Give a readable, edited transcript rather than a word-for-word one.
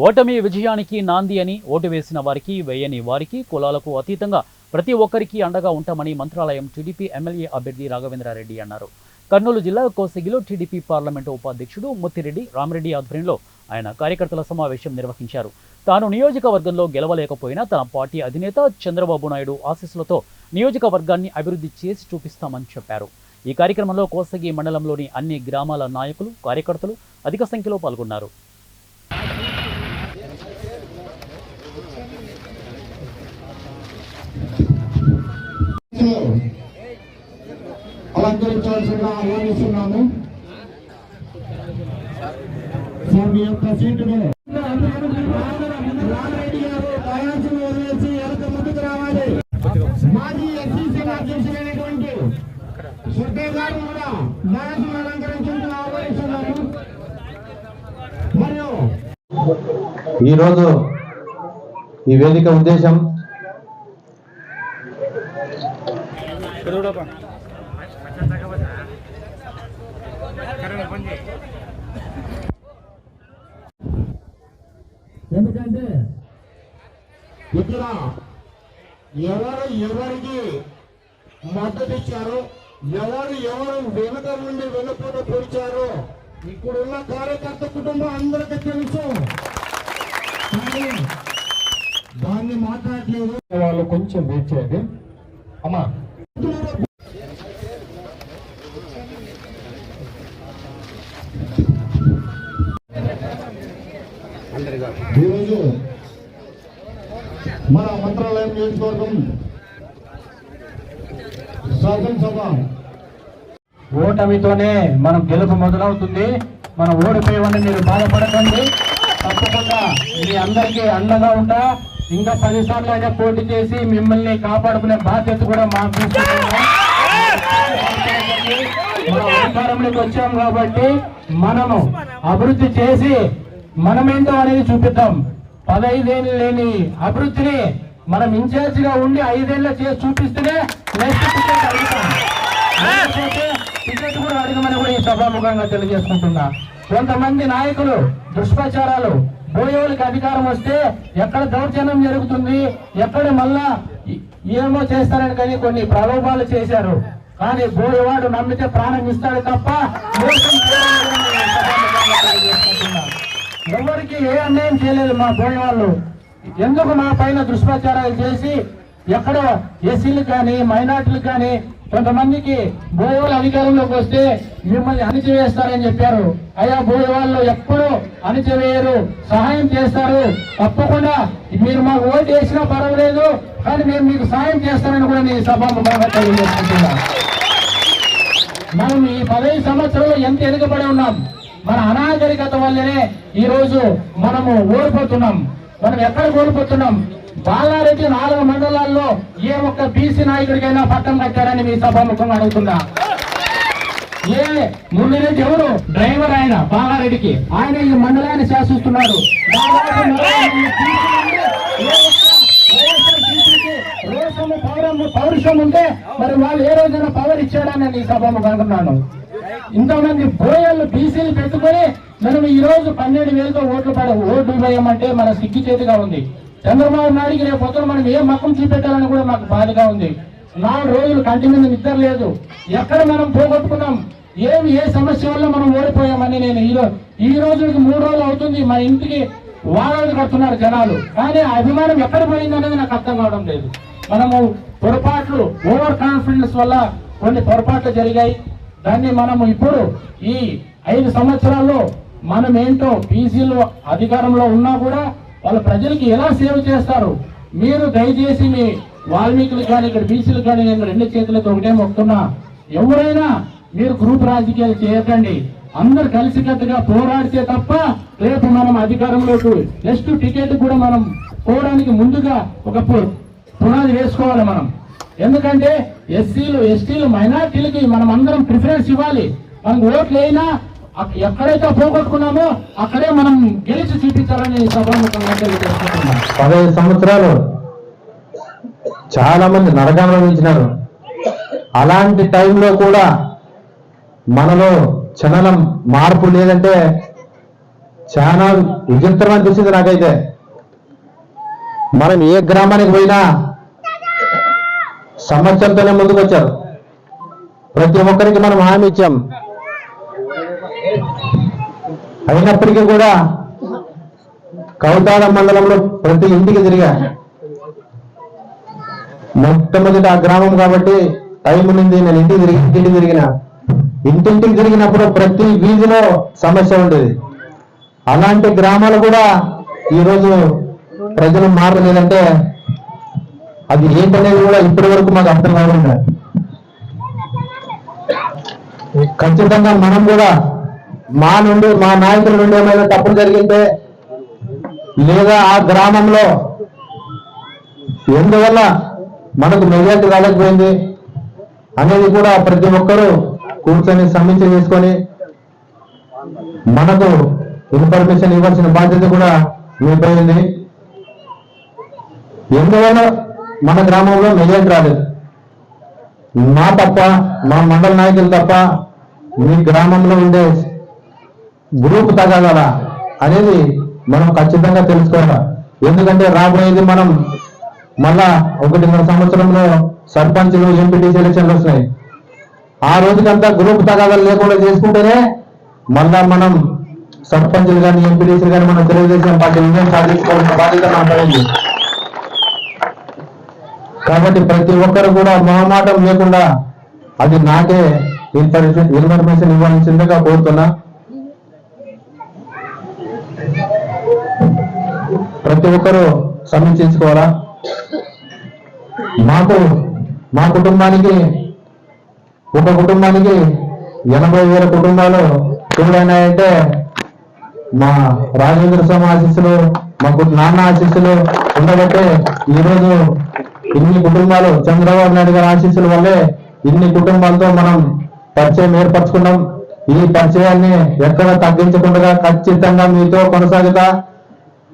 ఓటమి విజయానికి నాంది అని ఓటు వేసిన వారికి వేయని వారికి కులాలకు అతీతంగా ప్రతి ఒక్కరికి అండగా ఉంటామని మంత్రాలయం టీడీపీ ఎమ్మెల్యే అభ్యర్థి రాఘవేంద్రారెడ్డి అన్నారు. కర్నూలు జిల్లా కోసిగిలో టీడీపీ పార్లమెంటు ఉపాధ్యక్షుడు ముత్తిరెడ్డి రామిరెడ్డి ఆధ్వర్యంలో ఆయన కార్యకర్తల సమావేశం నిర్వహించారు. తాను నియోజకవర్గంలో గెలవలేకపోయినా తన పార్టీ అధినేత చంద్రబాబు నాయుడు ఆశీస్సులతో నియోజకవర్గాన్ని అభివృద్ధి చేసి చూపిస్తామని చెప్పారు. ఈ కార్యక్రమంలో కోసగి మండలంలోని అన్ని గ్రామాల నాయకులు, కార్యకర్తలు అధిక సంఖ్యలో పాల్గొన్నారు. అలంకరించాల్సిన ఆహ్వానిస్తున్నాము. మీ యొక్క సీటును రామిరెడ్డి గారు దయాల్సిన వదిలేసి ఎంత ముందుకు రావాలి. మాజీ ఎస్సీసీ అధ్యక్షుడైనటువంటి సుబ్బయ్య గారు కూడా దయాల్సిన అలంకరించాల్సిన ఆహ్వానిస్తున్నాము. మరియు ఈరోజు ఈ వేదిక ఉద్దేశం ఎందుకంటే ఇక్కడ ఎవరికి మద్దతు ఇచ్చారో, ఎవరు వెనుక నుండి వెనుక పొడిచారో ఇక్కడున్న కార్యకర్త కుటుంబం అందరికీ తెలుసు. కానీ దాన్ని మాట్లాడలేదు. వాళ్ళు కొంచెం వెయిట్ చేయండి అమ్మా. ఈరోజు మన మంత్రాలయం నియోజకవర్గం శాసనసభ ఓటమితోనే మనం గెలుపు మొదలవుతుంది. మనం ఓడిపోయేవన్నీ మీరు బాధపడకండి. తప్పకుండా మీ అందరికీ అండగా ఉంటా. ఇంకా 10 సార్లు అయినా పోటీ చేసి మిమ్మల్ని కాపాడుకునే బాధ్యత కూడా మాకు తీసుకుంటున్నాం. మనం అధికారంలోకి వచ్చాం కాబట్టి మనము అభివృద్ధి చేసి మనమేంటో అనేది చూపిద్దాం. 15 ఏళ్ళు లేని అభివృద్ధిని మనం ఇన్ఛార్జిగా ఉండి 5 ఏళ్ళ చేసి చూపిస్తేనే నెక్స్ట్ టికెట్ అడుగుతాం. టికెట్ కూడా అడగమని కూడా ఈ సభాముఖంగా తెలియజేసుకుంటున్నా. కొంతమంది నాయకులు దుష్ప్రచారాలు, బోయోళ్ళకి అధికారం వస్తే ఎక్కడ దౌర్జన్యం జరుగుతుంది, ఎక్కడ మళ్ళా ఏమో చేస్తారని కానీ కొన్ని ప్రలోభాలు చేశారు. కానీ బోయవాడు నమ్మితే ప్రాణం ఇస్తాడు తప్ప ఎవరికి ఏ అన్యాయం చేయలేదు. మా బోయ వాళ్ళు ఎందుకు మా పైన దుష్ప్రచారాలు చేసి ఎక్కడో ఎస్సీలు కానీ మైనార్టీలు కానీ కొంతమందికి బోయవాళ్ళు అధికారంలోకి వస్తే మిమ్మల్ని అణిచివేస్తారని చెప్పారు. అయ్యా, బోయవాళ్ళు ఎప్పుడూ అణిచివేయరు, సహాయం చేస్తారు. తప్పకుండా మీరు మాకు ఓటు వేసినా పర్వాలేదు, కానీ మేము మీకు సహాయం చేస్తారని కూడా నేను సభాముఖంగా తెలియజేసుకుంటున్నా. మనం ఈ 15 సంవత్సరాలు ఎంత వెనుకబడి ఉన్నాం. మన అనాగరికత వల్లనే ఈ రోజు మనము ఓడిపోతున్నాం. మనం ఎక్కడ ఓడిపోతున్నాం? బాలారెడ్డి 4 మండలాల్లో ఏ ఒక్క బీసీ నాయకుడికైనా పట్టం కట్టారని మీ సభాముఖంగా అడుగుతున్నా. ఏ మున్నిరెడ్డి ఎవరు డ్రైవర్, ఆయన బాలారెడ్డికి ఆయన ఈ మండలాన్ని శాసిస్తున్నాడు. పౌరుషం ఉంటే మరి వాళ్ళు ఏ రోజైనా పవర్ ఇచ్చాడని నేను ఈ సభాముఖంగా అంటున్నాను. ఇంతమంది బోయలు బీసీలు పెట్టుకుని మనం ఈ రోజు 12,000తో ఓట్లు వేయమంటే మన సిగ్గు చేతిగా ఉంది. చంద్రబాబు నాయుడికి రేపు పొద్దున మనం ఏ మకం చూపెట్టాలని కూడా మాకు బాధగా ఉంది. 4 రోజులు కంటి మీద నిద్ర లేదు. ఎక్కడ మనం పోగొట్టుకున్నాం, ఏ సమస్య వల్ల మనం ఓడిపోయామని నేను ఈ రోజుకి 3 రోజులు అవుతుంది. మా ఇంటికి వారాలు కడుతున్నారు జనాలు, కానీ అభిమానం ఎక్కడ పోయింది అనేది నాకు అర్థం కావడం లేదు. మనము పొరపాట్లు, ఓవర్ కాన్ఫిడెన్స్ వల్ల కొన్ని పొరపాట్లు జరిగాయి. దాన్ని మనము ఇప్పుడు ఈ 5 సంవత్సరాల్లో మనం ఏంటో బీసీలు అధికారంలో ఉన్నా కూడా వాళ్ళ ప్రజలకి ఎలా సేవ చేస్తారు. మీరు దయచేసి మీ వాల్మీకులు కానీ ఇక్కడ బీసీలు కానీ నేను 2 చేతులతో ఒకటే మొక్కుతున్నా, ఎవరైనా మీరు గ్రూప్ రాజకీయాలు చేయకండి. అందరు కలిసికట్టుగా పోరాడితే తప్ప రేపు మనం అధికారంలోకి నెక్స్ట్ టికెట్ కూడా మనం పోవడానికి ముందుగా ఒక పునాది వేసుకోవాలి మనం. ఎందుకంటే ఎస్సీలు, ఎస్టీలు, మైనార్టీలకి మనం అందరం ప్రిఫరెన్స్ ఇవ్వాలి. మనకు ఓట్లు అయినా ఎక్కడైతే పోగొట్టుకున్నామో అక్కడే మనం గెలిచి చూపించాలని సభాముఖంగా తెలియజేస్తున్నాం. 15 సంవత్సరాలు చాలా మంది నరకాన్ని అనుభవించినారు. అలాంటి టైంలో కూడా మనలో క్షణం మార్పు లేదంటే చాలా విచిత్రం అనిపిస్తుంది నాకైతే. మనం ఏ గ్రామానికి పోయినా సమస్యలతోనే ముందుకు వచ్చారు. ప్రతి ఒక్కరికి మనం హామీ ఇచ్చాం. అయినప్పటికీ కూడా కౌతాళ మండలంలో ప్రతి ఇంటికి తిరిగా. మొట్టమొదటి ఆ గ్రామం కాబట్టి టైం ఉంది. నేను ఇంటికి తిరిగిన ఇంటింటికి తిరిగినప్పుడు ప్రతి వీధిలో సమస్య ఉండేది. అలాంటి గ్రామాలు కూడా ఈరోజు ప్రజలు మారలేదంటే అది ఏంటనేది కూడా ఇప్పటి వరకు మాకు అర్థం కాకుండా. ఖచ్చితంగా మనం కూడా మా నాయకుల నుండి ఏమైనా తప్పులు జరిగితే లేదా ఆ గ్రామంలో ఎందువల్ల మనకు మెజారిటీ రాలేకపోయింది అనేది కూడా ప్రతి ఒక్కరూ కూర్చొని సమీక్ష చేసుకొని మనకు ఇన్ఫర్మేషన్ ఇవ్వాల్సిన బాధ్యత కూడా మీపై ఉంది. ఎందువల్ల మన గ్రామంలో మెజారిటీ రాలేదు, మా తప్ప, మా మండల నాయకులు తప్ప, మీ గ్రామంలో ఉండే గ్రూప్ తగాదా అనేది మనం ఖచ్చితంగా తెలుసుకోవాలి. ఎందుకంటే రాబోయేది మనం మళ్ళా 1.5 సంవత్సరంలో సర్పంచ్లు ఎంపీటీసీ ఎలక్షన్లు వస్తున్నాయి. ఆ రోజుకంతా గ్రూప్ తగాదాలు లేకుండా చేసుకుంటేనే మళ్ళా మనం సర్పంచ్లు కానీ ఎంపీటీసీలు కానీ మనం తెలుగుదేశం పార్టీ విజయం సాధించుకోవాల్సిన బాధ్యత మాట్లాడింది. కాబట్టి ప్రతి ఒక్కరు కూడా మొహమాటం లేకుండా అది నాకే ఇన్ఫర్మేషన్ ఇవ్వాల్సిందిగా కోరుతున్నా. ప్రతి ఒక్కరూ సమీక్షించుకోవాలా. మా కుటుంబానికి ఒక కుటుంబానికి 80,000 కుటుంబాలు తోడైనాయంటే మా రాజేంద్ర స్వామి ఆశీస్సులు, మా నాన్న ఆశీస్సులు ఉండబట్టే ఈరోజు ఇన్ని కుటుంబాలు, చంద్రబాబు నాయుడు గారి ఆశీస్సుల వల్లే ఇన్ని కుటుంబాలతో మనం పరిచయం ఏర్పరచుకున్నాం. ఈ పరిచయాన్ని ఎక్కడ తగ్గించకుండా ఖచ్చితంగా మీతో కొనసాగుతా